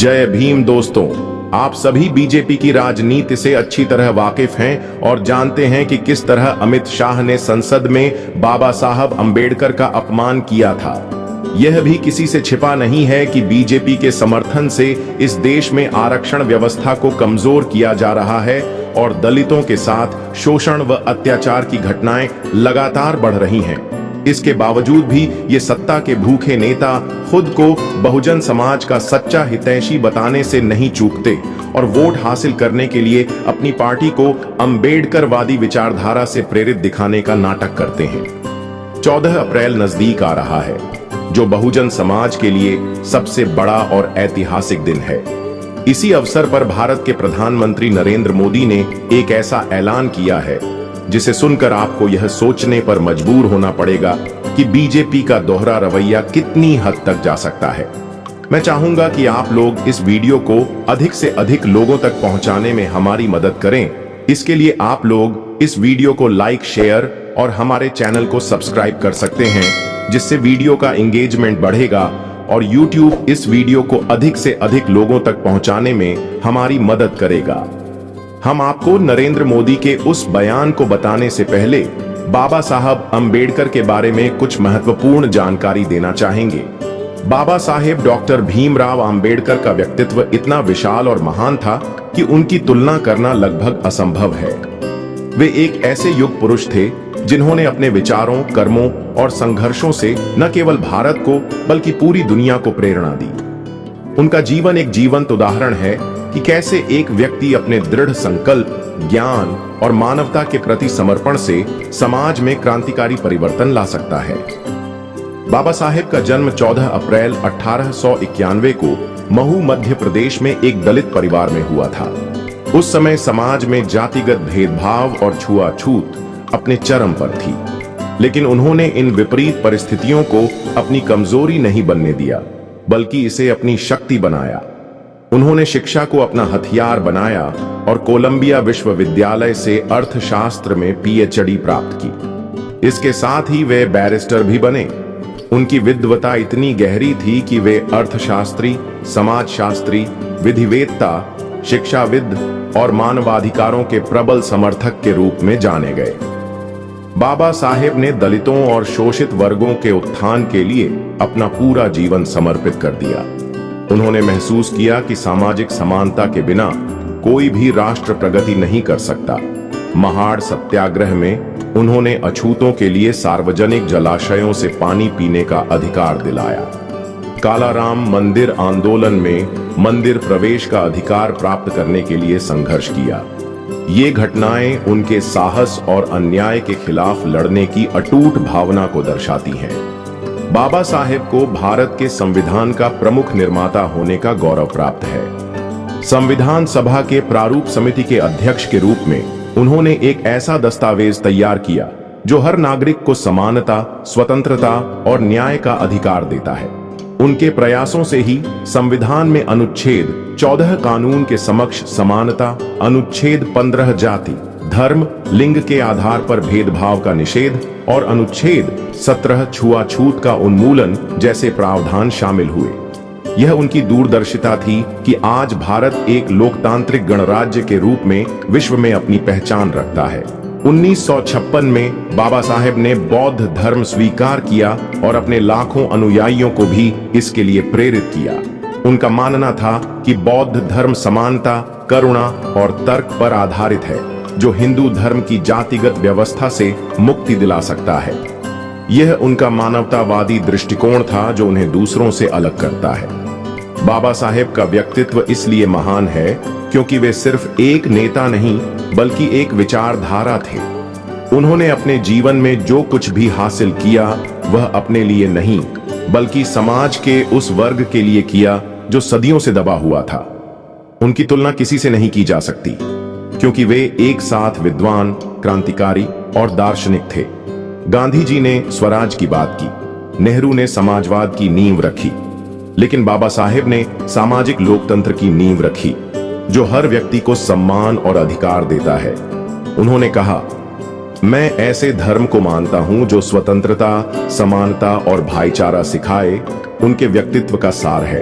जय भीम दोस्तों, आप सभी बीजेपी की राजनीति से अच्छी तरह वाकिफ हैं और जानते हैं कि किस तरह अमित शाह ने संसद में बाबा साहब अंबेडकर का अपमान किया था। यह भी किसी से छिपा नहीं है कि बीजेपी के समर्थन से इस देश में आरक्षण व्यवस्था को कमजोर किया जा रहा है और दलितों के साथ शोषण व अत्याचार की घटनाएं लगातार बढ़ रही हैं। इसके बावजूद भी ये सत्ता के भूखे नेता खुद को बहुजन समाज का सच्चा हितैषी बताने से नहीं चूकते और वोट हासिल करने के लिए अपनी पार्टी को अंबेडकरवादी विचारधारा से प्रेरित दिखाने का नाटक करते हैं। 14 अप्रैल नजदीक आ रहा है, जो बहुजन समाज के लिए सबसे बड़ा और ऐतिहासिक दिन है। इसी अवसर पर भारत के प्रधानमंत्री नरेंद्र मोदी ने एक ऐसा ऐलान किया है जिसे सुनकर आपको यह सोचने पर मजबूर होना पड़ेगा कि बीजेपी का दोहरा रवैया कितनी हद तक जा सकता है। मैं चाहूंगा कि आप लोग इस वीडियो को अधिक से अधिक लोगों तक पहुंचाने में हमारी मदद करें। इसके लिए आप लोग इस वीडियो को लाइक, शेयर और हमारे चैनल को सब्सक्राइब कर सकते हैं, जिससे वीडियो का एंगेजमेंट बढ़ेगा और YouTube इस वीडियो को अधिक से अधिक लोगों तक पहुंचाने में हमारी मदद करेगा। हम आपको नरेंद्र मोदी के उस बयान को बताने से पहले बाबा साहब अंबेडकर के बारे में कुछ महत्वपूर्ण जानकारी देना चाहेंगे। बाबा साहेब डॉक्टर भीमराव अंबेडकर का व्यक्तित्व इतना विशाल और महान था कि उनकी तुलना करना लगभग असंभव है। वे एक ऐसे युग पुरुष थे जिन्होंने अपने विचारों, कर्मों और संघर्षों से न केवल भारत को बल्कि पूरी दुनिया को प्रेरणा दी। उनका जीवन एक जीवंत उदाहरण है कि कैसे एक व्यक्ति अपने दृढ़ संकल्प, ज्ञान और मानवता के प्रति समर्पण से समाज में क्रांतिकारी परिवर्तन ला सकता है। बाबा साहेब का जन्म 14 अप्रैल 1891 को महू मध्य प्रदेश में एक दलित परिवार में हुआ था। उस समय समाज में जातिगत भेदभाव और छुआछूत अपने चरम पर थी, लेकिन उन्होंने इन विपरीत परिस्थितियों को अपनी कमजोरी नहीं बनने दिया, बल्कि इसे अपनी शक्ति बनाया। उन्होंने शिक्षा को अपना हथियार बनाया और कोलंबिया विश्वविद्यालय से अर्थशास्त्र में PhD प्राप्त की। इसके साथ ही वे बैरिस्टर भी बने। उनकी विद्वता इतनी गहरी थी कि वे अर्थशास्त्री, समाजशास्त्री, विधिवेत्ता, शिक्षाविद और मानवाधिकारों के प्रबल समर्थक के रूप में जाने गए। बाबा साहेब ने दलितों और शोषित वर्गों के उत्थान के लिए अपना पूरा जीवन समर्पित कर दिया। उन्होंने महसूस किया कि सामाजिक समानता के बिना कोई भी राष्ट्र प्रगति नहीं कर सकता। महाड़ सत्याग्रह में उन्होंने अछूतों के लिए सार्वजनिक जलाशयों से पानी पीने का अधिकार दिलाया। कालाराम मंदिर आंदोलन में मंदिर प्रवेश का अधिकार प्राप्त करने के लिए संघर्ष किया। ये घटनाएं उनके साहस और अन्याय के खिलाफ लड़ने की अटूट भावना को दर्शाती हैं। बाबा साहेब को भारत के संविधान का प्रमुख निर्माता होने का गौरव प्राप्त है। संविधान सभा के प्रारूप समिति के अध्यक्ष के रूप में उन्होंने एक ऐसा दस्तावेज तैयार किया जो हर नागरिक को समानता, स्वतंत्रता और न्याय का अधिकार देता है। उनके प्रयासों से ही संविधान में अनुच्छेद 14 कानून के समक्ष समानता, अनुच्छेद 15 जाति, धर्म, लिंग के आधार पर भेदभाव का निषेध और अनुच्छेद 17 छुआछूत का उन्मूलन जैसे प्रावधान शामिल हुए। यह उनकी दूरदर्शिता थी कि आज भारत एक लोकतांत्रिक गणराज्य के रूप में विश्व में अपनी पहचान रखता है। 1956 में बाबा साहेब ने बौद्ध धर्म स्वीकार किया और अपने लाखों अनुयायियों को भी इसके लिए प्रेरित किया। उनका मानना था कि बौद्ध धर्म समानता, करुणा और तर्क पर आधारित है, जो हिंदू धर्म की जातिगत व्यवस्था से मुक्ति दिला सकता है। यह उनका मानवतावादी दृष्टिकोण था जो उन्हें दूसरों से अलग करता है। बाबा साहेब का व्यक्तित्व इसलिए महान है क्योंकि वे सिर्फ एक नेता नहीं बल्कि एक विचारधारा थे। उन्होंने अपने जीवन में जो कुछ भी हासिल किया वह अपने लिए नहीं बल्कि समाज के उस वर्ग के लिए किया जो सदियों से दबा हुआ था। उनकी तुलना किसी से नहीं की जा सकती क्योंकि वे एक साथ विद्वान, क्रांतिकारी और दार्शनिक थे। गांधी जी ने स्वराज की बात की, नेहरू ने समाजवाद की नींव रखी, लेकिन बाबा साहेब ने सामाजिक लोकतंत्र की नींव रखी जो हर व्यक्ति को सम्मान और अधिकार देता है। उन्होंने कहा, मैं ऐसे धर्म को मानता हूं जो स्वतंत्रता, समानता और भाईचारा सिखाए। उनके व्यक्तित्व का सार है।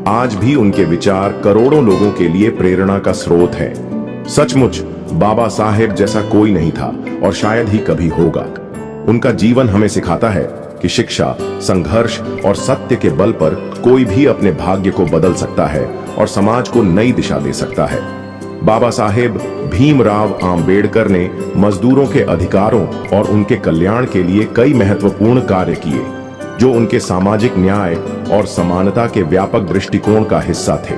आज भी उनके विचार करोड़ों लोगों के लिए प्रेरणा का स्रोत है। सचमुच बाबा साहेब जैसा कोई नहीं था और शायद ही कभी होगा। उनका जीवन हमें सिखाता है कि शिक्षा, संघर्ष और सत्य के बल पर कोई भी अपने भाग्य को बदल सकता है और समाज को नई दिशा दे सकता है। बाबा साहेब भीमराव आम्बेडकर ने मजदूरों के अधिकारों और उनके कल्याण के लिए कई महत्वपूर्ण कार्य किए, जो उनके सामाजिक न्याय और समानता के व्यापक दृष्टिकोण का हिस्सा थे।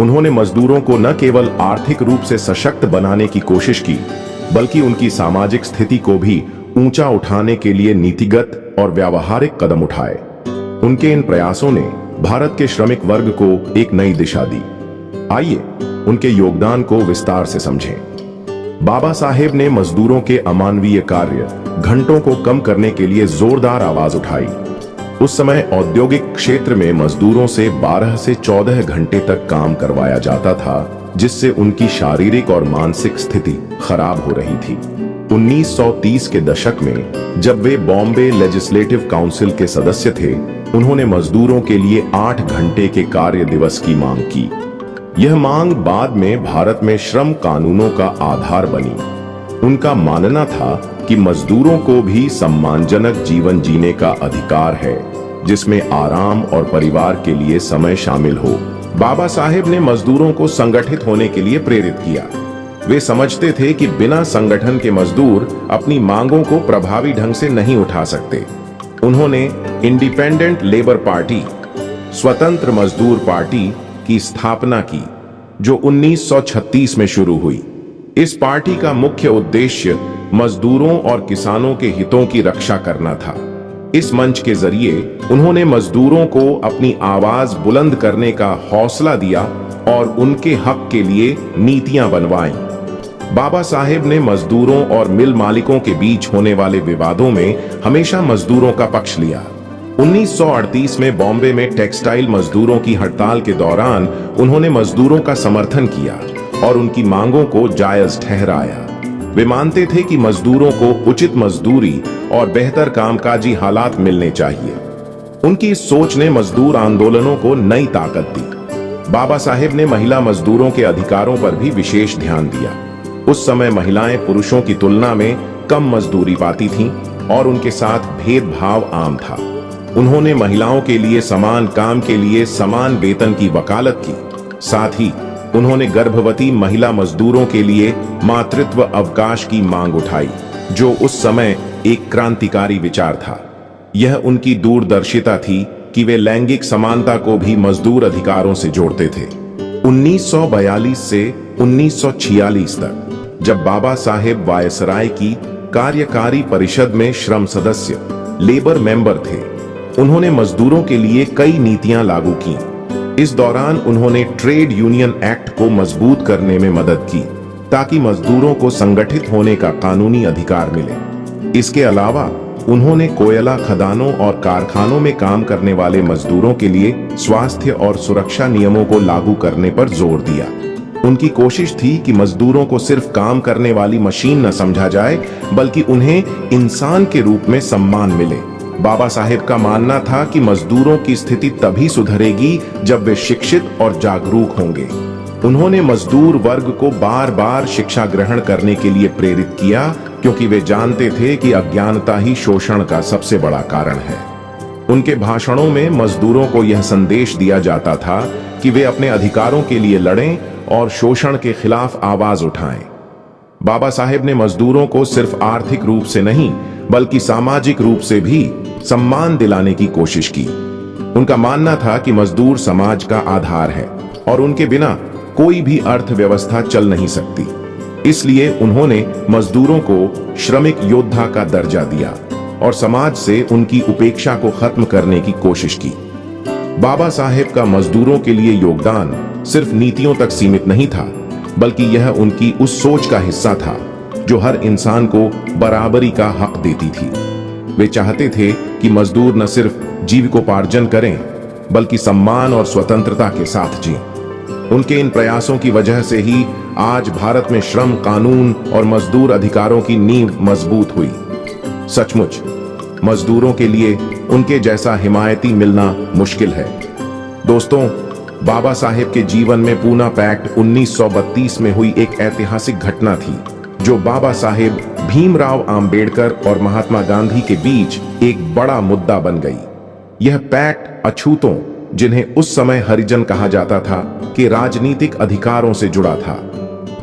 उन्होंने मजदूरों को न केवल आर्थिक रूप से सशक्त बनाने की कोशिश की, बल्कि उनकी सामाजिक स्थिति को भी ऊंचा उठाने के लिए नीतिगत और व्यावहारिक कदम उठाए। उनके इन प्रयासों ने भारत के श्रमिक वर्ग को एक नई दिशा दी। आइए उनके योगदान को विस्तार से समझें। बाबा साहेब ने मजदूरों के अमानवीय कार्य, घंटों को कम करने के लिए जोरदार आवाज उठाई। उस समय औद्योगिक क्षेत्र में मजदूरों से 12 से 14 घंटे तक काम करवाया जाता था, जिससे उनकी शारीरिक और मानसिक स्थिति खराब हो रही थी। 1930 के दशक में जब वे बॉम्बे लेजिस्लेटिव काउंसिल के सदस्य थे, उन्होंने मजदूरों के लिए 8 घंटे के कार्य दिवस की मांग की। यह मांग बाद में भारत में श्रम कानूनों का आधार बनी। उनका मानना था कि मजदूरों को भी सम्मानजनक जीवन जीने का अधिकार है, जिसमें आराम और परिवार के लिए समय शामिल हो। बाबा साहेब ने मजदूरों को संगठित होने के लिए प्रेरित किया। वे समझते थे कि बिना संगठन के मजदूर अपनी मांगों को प्रभावी ढंग से नहीं उठा सकते। उन्होंने इंडिपेंडेंट लेबर पार्टी, स्वतंत्र मजदूर पार्टी की स्थापना की, जो 1936 में शुरू हुई। इस पार्टी का मुख्य उद्देश्य मजदूरों और किसानों के हितों की रक्षा करना था। इस मंच के जरिए उन्होंने मजदूरों को अपनी आवाज बुलंद करने का हौसला दिया और उनके हक के लिए नीतियां बनवाईं। बाबा साहेब ने मजदूरों और मिल मालिकों के बीच होने वाले विवादों में हमेशा मजदूरों का पक्ष लिया। 1938 में बॉम्बे में टेक्सटाइल मजदूरों की हड़ताल के दौरान उन्होंने मजदूरों का समर्थन किया और उनकी मांगों को जायज ठहराया। वे मानते थे कि मजदूरों को उचित मजदूरी और बेहतर कामकाजी हालात मिलने चाहिए। उनकी इस सोच ने मजदूर आंदोलनों को नई ताकत दी। बाबा साहेब ने महिला मजदूरों के अधिकारों पर भी विशेष ध्यान दिया। उस समय महिलाएं पुरुषों की तुलना में कम मजदूरी पाती थीं और उनके साथ भेदभाव आम था। उन्होंने महिलाओं के लिए समान काम के लिए समान वेतन की वकालत की। साथ ही उन्होंने गर्भवती महिला मजदूरों के लिए मातृत्व अवकाश की मांग उठाई, जो उस समय एक क्रांतिकारी विचार था। यह उनकी दूरदर्शिता थी कि वे लैंगिक समानता को भी मजदूर अधिकारों से जोड़ते थे। 1942 से 1946 तक जब बाबा साहेब वायसराय की कार्यकारी परिषद में श्रम सदस्य, लेबर मेंबर थे, उन्होंने मजदूरों के लिए कई नीतियां लागू की। इस दौरान उन्होंने ट्रेड यूनियन एक्ट को मजबूत करने में मदद की, ताकि मजदूरों को संगठित होने का कानूनी अधिकार मिले। इसके अलावा उन्होंने कोयला खदानों और कारखानों में काम करने वाले मजदूरों के लिए स्वास्थ्य और सुरक्षा नियमों को लागू करने पर जोर दिया। उनकी कोशिश थी कि मजदूरों को सिर्फ काम करने वाली मशीन न समझा जाए, बल्कि उन्हें इंसान के रूप में सम्मान मिले। बाबा साहेब का मानना था कि मजदूरों की स्थिति तभी सुधरेगी जब वे शिक्षित और जागरूक होंगे। उन्होंने मजदूर वर्ग को बार बार शिक्षा ग्रहण करने के लिए प्रेरित किया, क्योंकि वे जानते थे कि अज्ञानता ही शोषण का सबसे बड़ा कारण है। उनके भाषणों में मजदूरों को यह संदेश दिया जाता था कि वे अपने अधिकारों के लिए लड़ें और शोषण के खिलाफ आवाज उठाएं। बाबा साहेब ने मजदूरों को सिर्फ आर्थिक रूप से नहीं, बल्कि सामाजिक रूप से भी सम्मान दिलाने की कोशिश की। उनका मानना था कि मजदूर समाज का आधार है और उनके बिना कोई भी अर्थव्यवस्था चल नहीं सकती। इसलिए उन्होंने मजदूरों को श्रमिक योद्धा का दर्जा दिया और समाज से उनकी उपेक्षा को खत्म करने की कोशिश की। बाबा साहेब का मजदूरों के लिए योगदान सिर्फ नीतियों तक सीमित नहीं था, बल्कि यह उनकी उस सोच का हिस्सा था जो हर इंसान को बराबरी का हक देती थी। वे चाहते थे कि मजदूर न सिर्फ जीविकोपार्जन करें, बल्कि सम्मान और स्वतंत्रता के साथ जिएं। उनके इन प्रयासों की वजह से ही आज भारत में श्रम कानून और मजदूर अधिकारों की नींव मजबूत हुई। सचमुच मजदूरों के लिए उनके जैसा हिमायती मिलना मुश्किल है। दोस्तों, बाबा साहेब के जीवन में पूना पैक्ट 1932 में हुई एक ऐतिहासिक घटना थी, जो बाबा साहेब भीमराव आम्बेडकर और महात्मा गांधी के बीच एक बड़ा मुद्दा बन गई। यह पैक्ट अछूतों, जिन्हें उस समय हरिजन कहा जाता था, के राजनीतिक अधिकारों से जुड़ा था।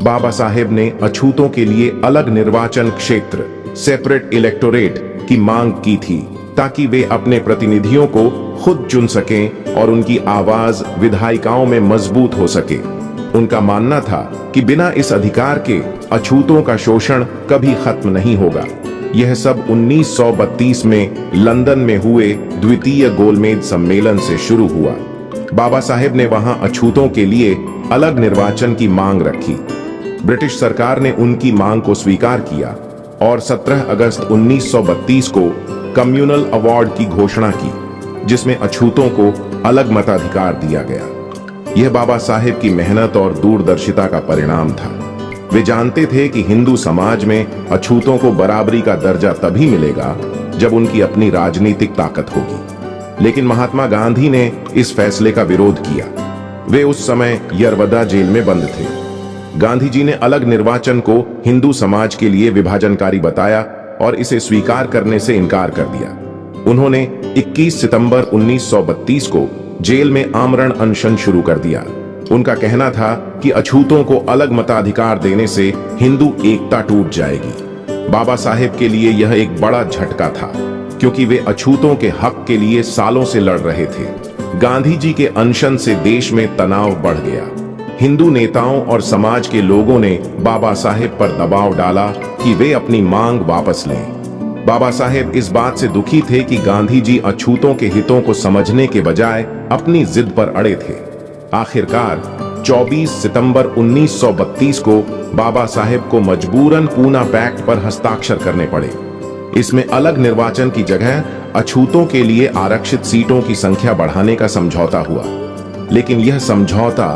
बाबा साहेब ने अछूतों के लिए अलग निर्वाचन क्षेत्र, सेपरेट इलेक्टोरेट की मांग की थी, ताकि वे अपने प्रतिनिधियों को खुद चुन सकें और उनकी आवाज विधायिकाओं में मजबूत हो सके। उनका मानना था कि बिना इस अधिकार के अछूतों का शोषण कभी खत्म नहीं होगा। यह सब 1932 में लंदन में हुए द्वितीय गोलमेज सम्मेलन से शुरू हुआ। बाबा साहेब ने वहां अछूतों के लिए अलग निर्वाचन की मांग रखी। ब्रिटिश सरकार ने उनकी मांग को स्वीकार किया और 17 अगस्त 1932 को कम्युनल अवार्ड की घोषणा की, जिसमें अछूतों को अलग मताधिकार दिया गया। यह बाबा साहेब की मेहनत और दूरदर्शिता का परिणाम था। वे जानते थे कि हिंदू समाज में अछूतों को बराबरी का दर्जा तभी मिलेगा जब उनकी अपनी राजनीतिक ताकत होगी। लेकिन महात्मा गांधी ने इस फैसले का विरोध किया। वे उस समय यरवदा जेल में बंद थे। गांधी जी ने अलग निर्वाचन को हिंदू समाज के लिए विभाजनकारी बताया और इसे स्वीकार करने से इनकार कर दिया। उन्होंने 21 सितंबर 1932 को जेल में आमरण अनशन शुरू कर दिया। उनका कहना था कि अछूतों को अलग मताधिकार देने से हिंदू एकता टूट जाएगी। बाबा साहेब के लिए यह एक बड़ा झटका था, क्योंकि वे अछूतों के हक के लिए सालों से लड़ रहे थे। गांधी जी के अनशन से देश में तनाव बढ़ गया। हिंदू नेताओं और समाज के लोगों ने बाबा साहेब पर दबाव डाला कि वे अपनी मांग वापस लें। बाबा साहेब इस बात से दुखी थे कि गांधी जी अछूतों के हितों को समझने के बजाय अपनी जिद पर अड़े थे। आखिरकार 24 सितंबर 1932 को बाबा साहेब को मजबूरन पूना पैक्ट पर हस्ताक्षर करने पड़े। इसमें अलग निर्वाचन की जगह अछूतों के लिए आरक्षित सीटों की संख्या बढ़ाने का समझौता हुआ। लेकिन यह समझौता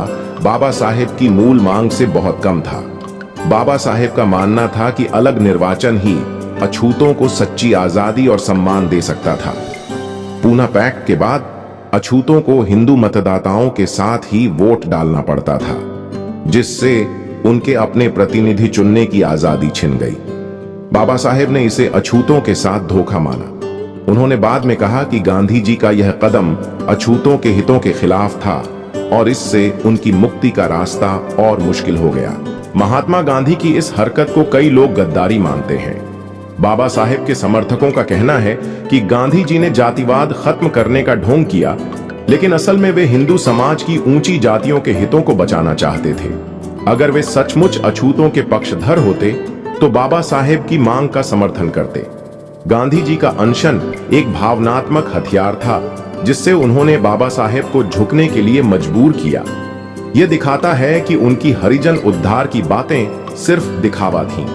बाबा साहेब की मूल मांग से बहुत कम था। बाबा साहेब का मानना था कि अलग निर्वाचन ही अछूतों को सच्ची आजादी और सम्मान दे सकता था। पूना पैक्ट के बाद अछूतों को हिंदू मतदाताओं के साथ ही वोट डालना पड़ता था, जिससे उनके अपने प्रतिनिधि चुनने की आजादी छिन गई। बाबा साहेब ने इसे अछूतों के साथ धोखा माना। उन्होंने बाद में कहा कि गांधी जी का यह कदम अछूतों के हितों के खिलाफ था और इससे उनकी मुक्ति का रास्ता और मुश्किल हो गया। महात्मा गांधी की इस हरकत को कई लोग गद्दारी मानते हैं। बाबा साहेब के समर्थकों का कहना है कि गांधी जी ने जातिवाद खत्म करने का ढोंग किया, लेकिन असल में वे हिंदू समाज की ऊंची जातियों के हितों को बचाना चाहते थे। अगर वे सचमुच अछूतों के पक्षधर होते तो बाबा साहेब की मांग का समर्थन करते। गांधी जी का अनशन एक भावनात्मक हथियार था, जिससे उन्होंने बाबा साहेब को झुकने के लिए मजबूर किया। यह दिखाता है कि उनकी हरिजन उद्धार की बातें सिर्फ दिखावा थीं।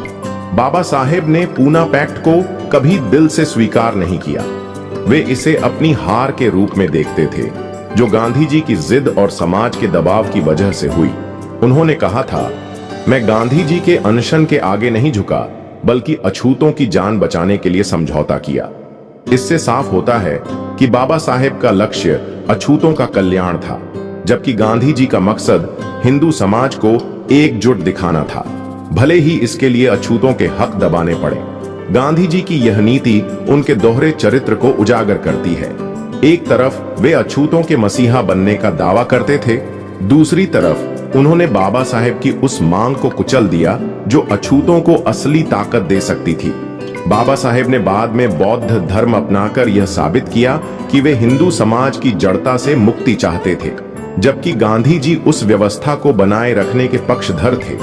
बाबा साहेब ने पूना पैक्ट को कभी दिल से स्वीकार नहीं किया। वे इसे अपनी हार के रूप में देखते थे, जो गांधी जी की जिद और समाज के दबाव की वजह से हुई। उन्होंने कहा था, मैं गांधी जी के अनशन के आगे नहीं झुका, बल्कि अछूतों की जान बचाने के लिए समझौता किया। इससे साफ होता है कि बाबा साहेब का लक्ष्य अछूतों का कल्याण था, जबकि गांधी जी का मकसद हिंदू समाज को एकजुट दिखाना था, भले ही इसके लिए अछूतों के हक दबाने पड़े। गांधी जी की यह नीति उनके दोहरे चरित्र को उजागर करती है। एक तरफ वे अछूतों के मसीहा बनने का दावा करते थे, दूसरी तरफ उन्होंने बाबा साहेब की उस मांग को कुचल दिया जो अछूतों को असली ताकत दे सकती थी। बाबा साहेब ने बाद में बौद्ध धर्म अपनाकर यह साबित किया कि वे हिंदू समाज की जड़ता से मुक्ति चाहते थे, जबकि गांधी जी उस व्यवस्था को बनाए रखने के पक्षधर थे।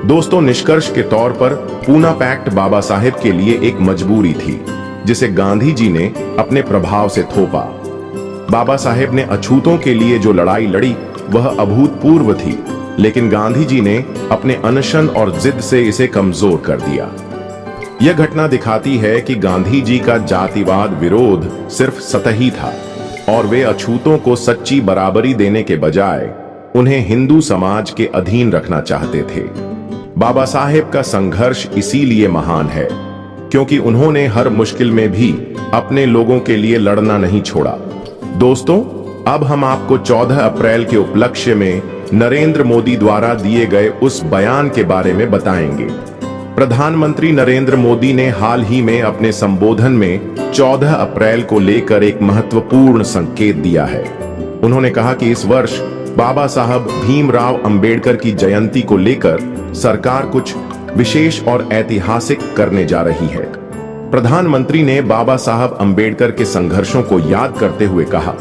दोस्तों, निष्कर्ष के तौर पर पूना पैक्ट बाबा साहेब के लिए एक मजबूरी थी, जिसे गांधी जी ने अपने प्रभाव से थोपा। बाबा साहेब ने अछूतों के लिए जो लड़ाई लड़ी वह अभूतपूर्व थी, लेकिन गांधी जी ने अपने अनशन और जिद से इसे कमजोर कर दिया। यह घटना दिखाती है कि गांधी जी का जातिवाद विरोध सिर्फ सतही था और वे अछूतों को सच्ची बराबरी देने के बजाय उन्हें हिंदू समाज के अधीन रखना चाहते थे। बाबा साहेब का संघर्ष इसीलिए महान है क्योंकि उन्होंने हर मुश्किल में भी अपने लोगों के लिए लड़ना नहीं छोड़ा। दोस्तों, अब हम आपको 14 अप्रैल के उपलक्ष्य में नरेंद्र मोदी द्वारा दिए गए उस बयान के बारे में बताएंगे। प्रधानमंत्री नरेंद्र मोदी ने हाल ही में अपने संबोधन में 14 अप्रैल को लेकर एक महत्वपूर्ण संकेत दिया है। उन्होंने कहा कि इस वर्ष बाबा साहब भीमराव अंबेडकर की जयंती को लेकर सरकार कुछ विशेष और ऐतिहासिक करने जा रही है। प्रधानमंत्री ने बाबा साहब अंबेडकर के संघर्षों को याद करते हुए कहा,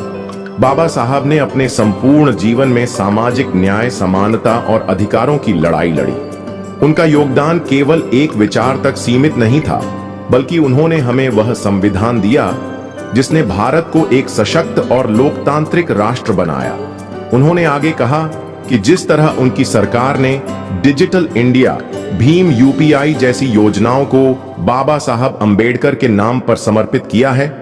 बाबा साहब ने अपने संपूर्ण जीवन में सामाजिक न्याय, समानता और अधिकारों की लड़ाई लड़ी। उनका योगदान केवल एक विचार तक सीमित नहीं था, बल्कि उन्होंने हमें वह संविधान दिया जिसने भारत को एक सशक्त और लोकतांत्रिक राष्ट्र बनाया। उन्होंने आगे कहा कि जिस तरह उनकी सरकार ने डिजिटल इंडिया, भीम यूपीआई जैसी योजनाओं को बाबा साहब अंबेडकर के नाम पर समर्पित किया है,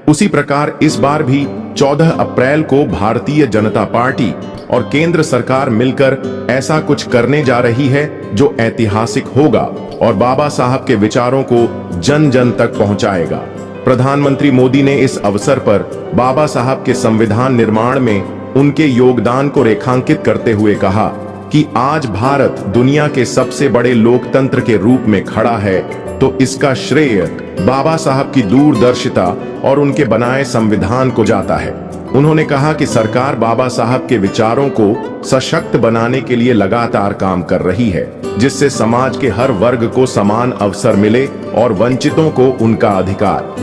उसी प्रकार इस बार भी 14 अप्रैल को भारतीय जनता पार्टी और केंद्र सरकार मिलकर ऐसा कुछ करने जा रही है जो ऐतिहासिक होगा और बाबा साहब के विचारों को जन जन तक पहुंचाएगा। प्रधानमंत्री मोदी ने इस अवसर पर बाबा साहब के संविधान निर्माण में उनके योगदान को रेखांकित करते हुए कहा कि आज भारत दुनिया के सबसे बड़े लोकतंत्र के रूप में खड़ा है, तो इसका श्रेय बाबा साहब की दूरदर्शिता और उनके बनाए संविधान को जाता है। उन्होंने कहा कि सरकार बाबा साहब के विचारों को सशक्त बनाने के लिए लगातार काम कर रही है, जिससे समाज के हर वर्ग को समान अवसर मिले और वंचितों को उनका अधिकार।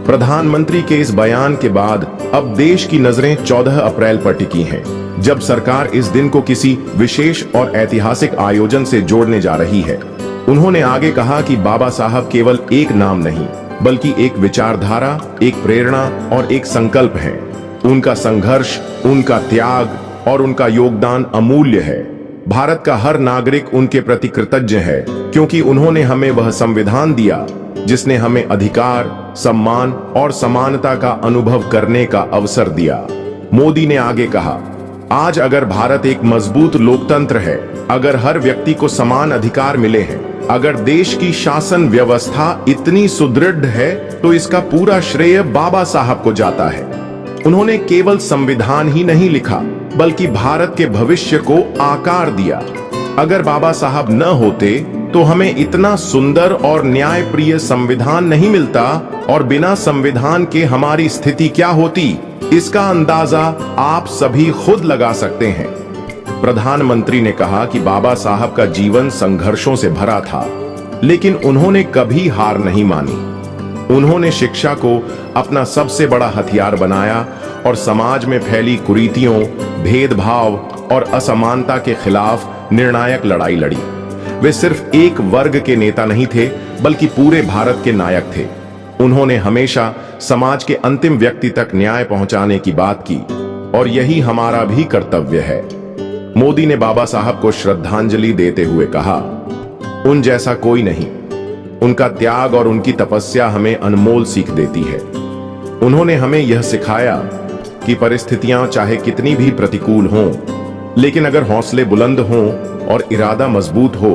प्रधानमंत्री के इस बयान के बाद अब देश की नजरें 14 अप्रैल पर टिकी हैं, जब सरकार इस दिन को किसी विशेष और ऐतिहासिक आयोजन से जोड़ने जा रही है। उन्होंने आगे कहा कि बाबा साहब केवल एक नाम नहीं, बल्कि एक विचारधारा, एक प्रेरणा और एक संकल्प है। उनका संघर्ष, उनका त्याग और उनका योगदान अमूल्य है। भारत का हर नागरिक उनके प्रति कृतज्ञ है, क्योंकि उन्होंने हमें वह संविधान दिया जिसने हमें अधिकार, सम्मान और समानता का अनुभव करने का अवसर दिया। मोदी ने आगे कहा, आज अगर भारत एक मजबूत लोकतंत्र है, अगर हर व्यक्ति को समान अधिकार मिले हैं, अगर देश की शासन व्यवस्था इतनी सुदृढ़ है, तो इसका पूरा श्रेय बाबा साहब को जाता है। उन्होंने केवल संविधान ही नहीं लिखा, बल्कि भारत के भविष्य को आकार दिया। अगर बाबा साहब न होते तो हमें इतना सुंदर और न्यायप्रिय संविधान नहीं मिलता, और बिना संविधान के हमारी स्थिति क्या होती, इसका अंदाजा आप सभी खुद लगा सकते हैं। प्रधानमंत्री ने कहा कि बाबा साहब का जीवन संघर्षों से भरा था, लेकिन उन्होंने कभी हार नहीं मानी। उन्होंने शिक्षा को अपना सबसे बड़ा हथियार बनाया और समाज में फैली कुरीतियों, भेदभाव और असमानता के खिलाफ निर्णायक लड़ाई लड़ी। वे सिर्फ एक वर्ग के नेता नहीं थे, बल्कि पूरे भारत के नायक थे। उन्होंने हमेशा समाज के अंतिम व्यक्ति तक न्याय पहुंचाने की बात की, और यही हमारा भी कर्तव्य है। मोदी ने बाबा साहब को श्रद्धांजलि देते हुए कहा, उन जैसा कोई नहीं। उनका त्याग और उनकी तपस्या हमें अनमोल सीख देती है। उन्होंने हमें यह सिखाया कि परिस्थितियां चाहे कितनी भी प्रतिकूल हों, लेकिन अगर हौसले बुलंद हों और इरादा मजबूत हो,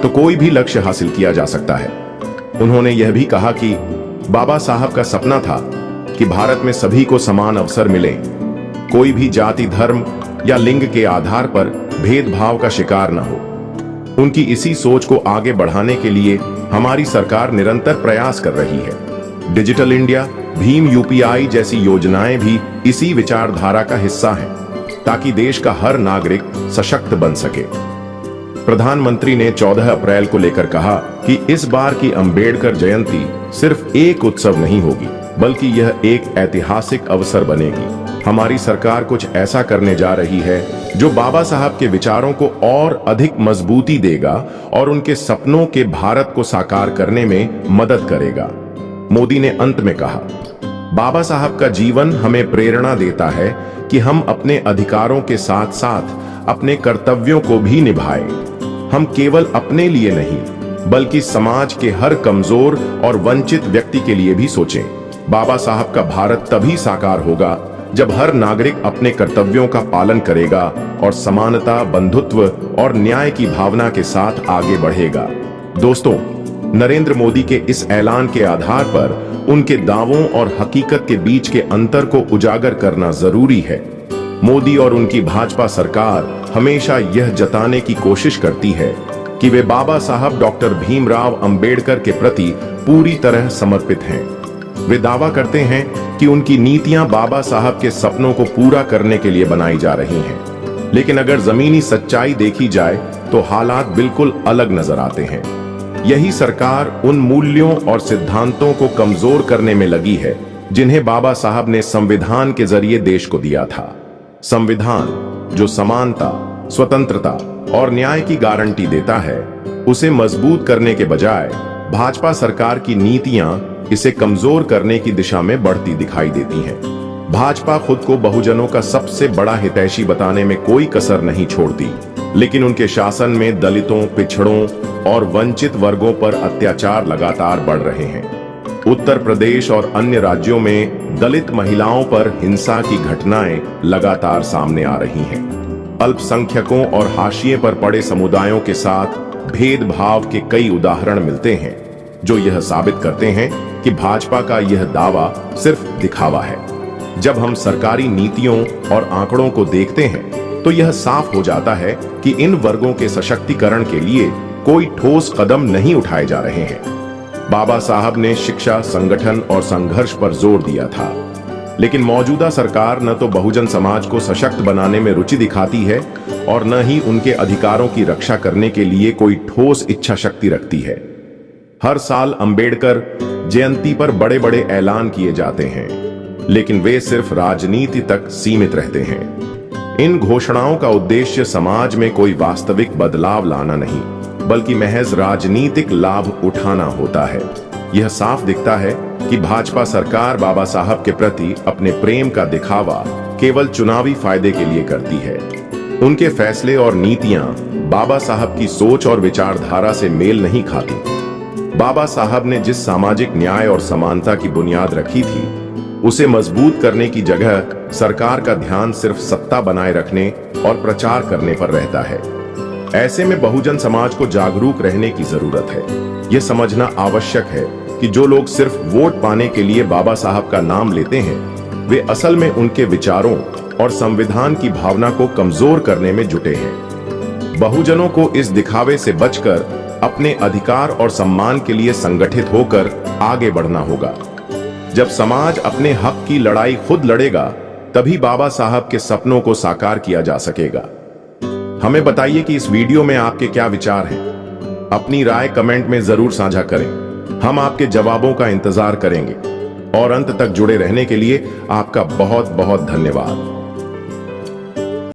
तो कोई भी लक्ष्य हासिल किया जा सकता है। उन्होंने यह भी कहा कि बाबा साहब का सपना था कि भारत में सभी को समान अवसर मिले, कोई भी जाति, धर्म या लिंग के आधार पर भेदभाव का शिकार न हो। उनकी इसी सोच को आगे बढ़ाने के लिए हमारी सरकार निरंतर प्रयास कर रही है। डिजिटल इंडिया, भीम यूपीआई जैसी योजनाएं भी इसी विचारधारा का हिस्सा हैं, ताकि देश का हर नागरिक सशक्त बन सके। प्रधानमंत्री ने 14 अप्रैल को लेकर कहा कि इस बार की अंबेडकर जयंती सिर्फ एक उत्सव नहीं होगी, बल्कि यह एक ऐतिहासिक अवसर बनेगी। हमारी सरकार कुछ ऐसा करने जा रही है जो बाबा साहब के विचारों को और अधिक मजबूती देगा और उनके सपनों के भारत को साकार करने में मदद करेगा। मोदी ने अंत में कहा, बाबा साहब का जीवन हमें प्रेरणा देता है कि हम अपने अधिकारों के साथ साथ अपने कर्तव्यों को भी निभाएं। हम केवल अपने लिए नहीं, बल्कि समाज के हर कमजोर और वंचित व्यक्ति के लिए भी सोचें। बाबा साहब का भारत तभी साकार होगा जब हर नागरिक अपने कर्तव्यों का पालन करेगा और समानता, बंधुत्व और न्याय की भावना के साथ आगे बढ़ेगा। दोस्तों, नरेंद्र मोदी के इस ऐलान के आधार पर उनके दावों और हकीकत के बीच के अंतर को उजागर करना जरूरी है, मोदी और उनकी भाजपा सरकार हमेशा यह जताने की कोशिश करती है कि वे बाबा साहब डॉक्टर भीमराव अंबेडकर के प्रति पूरी तरह समर्पित हैं। वे दावा करते हैं कि उनकी नीतियां बाबा साहब के सपनों को पूरा करने के लिए बनाई जा रही हैं। लेकिन अगर जमीनी सच्चाई देखी जाए तो हालात बिल्कुल अलग नजर आते हैं। यही सरकार उन मूल्यों और सिद्धांतों को कमजोर करने में लगी है जिन्हें बाबा साहब ने संविधान के जरिए देश को दिया था। संविधान जो समानता, स्वतंत्रता और न्याय की गारंटी देता है, उसे मजबूत करने के बजाय भाजपा सरकार की नीतियां इसे कमजोर करने की दिशा में बढ़ती दिखाई देती हैं। भाजपा खुद को बहुजनों का सबसे बड़ा हितैषी बताने में कोई कसर नहीं छोड़ती, लेकिन उनके शासन में दलितों, पिछड़ों और वंचित वर्गों पर अत्याचार लगातार बढ़ रहे हैं। उत्तर प्रदेश और अन्य राज्यों में दलित महिलाओं पर हिंसा की घटनाएं लगातार सामने आ रही हैं। अल्पसंख्यकों और हाशिए पर पड़े समुदायों के साथ भेदभाव के कई उदाहरण मिलते हैं, जो यह साबित करते हैं कि भाजपा का यह दावा सिर्फ दिखावा है। जब हम सरकारी नीतियों और आंकड़ों को देखते हैं तो यह साफ हो जाता है कि इन वर्गों के सशक्तिकरण के लिए कोई ठोस कदम नहीं उठाए जा रहे हैं। बाबा साहब ने शिक्षा, संगठन और संघर्ष पर जोर दिया था, लेकिन मौजूदा सरकार न तो बहुजन समाज को सशक्त बनाने में रुचि दिखाती है और न ही उनके अधिकारों की रक्षा करने के लिए कोई ठोस इच्छा शक्ति रखती है। हर साल अंबेडकर जयंती पर बड़े बड़े ऐलान किए जाते हैं, लेकिन वे सिर्फ राजनीति तक सीमित रहते हैं। इन घोषणाओं का उद्देश्य समाज में कोई वास्तविक बदलाव लाना नहीं, बल्कि महज राजनीतिक लाभ उठाना होता है। यह साफ दिखता है कि भाजपा सरकार बाबा साहब के प्रति अपने प्रेम का दिखावा केवल चुनावी फायदे के लिए करती है। उनके फैसले और नीतियां बाबा साहब की सोच और विचारधारा से मेल नहीं खाती। बाबा साहब ने जिस सामाजिक न्याय और समानता की बुनियाद रखी थी, उसे मजबूत करने की जगह सरकार का ध्यान सिर्फ सत्ता बनाए रखने और प्रचार करने पर रहता है। ऐसे में बहुजन समाज को जागरूक रहने की जरूरत है। यह समझना आवश्यक है कि जो लोग सिर्फ वोट पाने के लिए बाबा साहब का नाम लेते हैं, वे असल में उनके विचारों और संविधान की भावना को कमजोर करने में जुटे हैं। बहुजनों को इस दिखावे से बचकर अपने अधिकार और सम्मान के लिए संगठित होकर आगे बढ़ना होगा। जब समाज अपने हक की लड़ाई खुद लड़ेगा, तभी बाबा साहब के सपनों को साकार किया जा सकेगा। हमें बताइए कि इस वीडियो में आपके क्या विचार हैं। अपनी राय कमेंट में जरूर साझा करें। हम आपके जवाबों का इंतजार करेंगे और अंत तक जुड़े रहने के लिए आपका बहुत बहुत धन्यवाद।